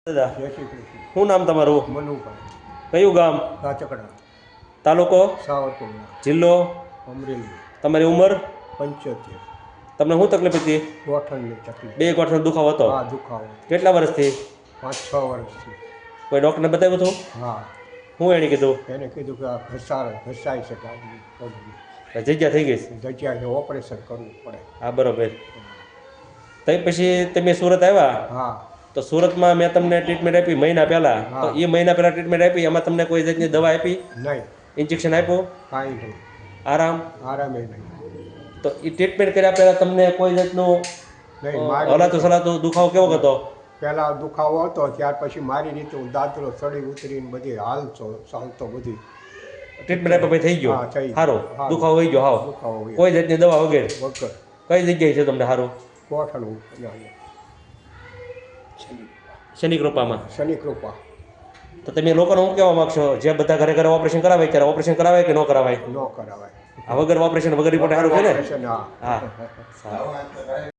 દાદા જય શ્રી કૃષ્ણ. શું નામ તમારું? મનુભાઈ કયું ગામ? કાચકડા, તાલુકો? સાવરકુંડલા, જિલ્લો? અમરેલી. તમારી ઉંમર? 75. તમને શું તકલીફ હતી? ગોઠણની તકલીફ. બે ગોઠણનો દુખાવો હતો? હા, દુખાવો. કેટલા વર્ષથી? 5-6 વર્ષથી. કોઈ ડૉક્ટરને બતાવ્યું હતું? હા, શું એણે કીધું? એને કીધું કે આ ઘસાય છે ગાડી પગની. જગ્યા થઈ ગઈ? જગ્યાએ ઓપરેશન કરવું પડે. હા બરોબર. તો પછી તમે સુરત આવ્યા હા, તો સુરતમાં મેં તમને ટ્રીટમેન્ટ આપી મહિના પહેલાં. તો હા. એ મહિના પહેલાં ટ્રીટમેન્ટ આપી એમાં તમને કોઈ જાતની દવા આપી? નહીં, ઇન્જેક્શન આપ્યું? કાંઈ નહીં. આરામ? આરામે નહીં. તો એ ટ્રીટમેન્ટ કર્યા પહેલાં તમને કોઈ જાતનું નહીં, હલાતું સલાતું દુખાવો કેવો હતો? પહેલાં દુખાવો હતો, ત્યાર પછી મારી રીતે હું દાદરો ચડી ઉતરીને બધી ચાલતો બધી. ટ્રીટમેન્ટ આપ્યા પછી થઈ ગયો? હા, થઈ ગયું. સારું, હા. દુખાવો વહી ગયો? હાવ દુખાવો હોય. કોઈ જાતની દવા વગેરે? વગર કઈ જગ્યાએ છે તમને સારું? ગોઠણું શનિ કૃપામાં. શનિ કૃપા. તો તમે લોકોને શું કહેવા માગશો જે બધા ઘરે ઘરે ઓપરેશન કરાવે ત્યારે ઓપરેશન કરાવે કે ન કરાવાય? ન કરાવાય. આ વગર ઓપરેશન વગર રિપોર્ટ સારું છે ને? ઓપરેશન, હા. હા સારું.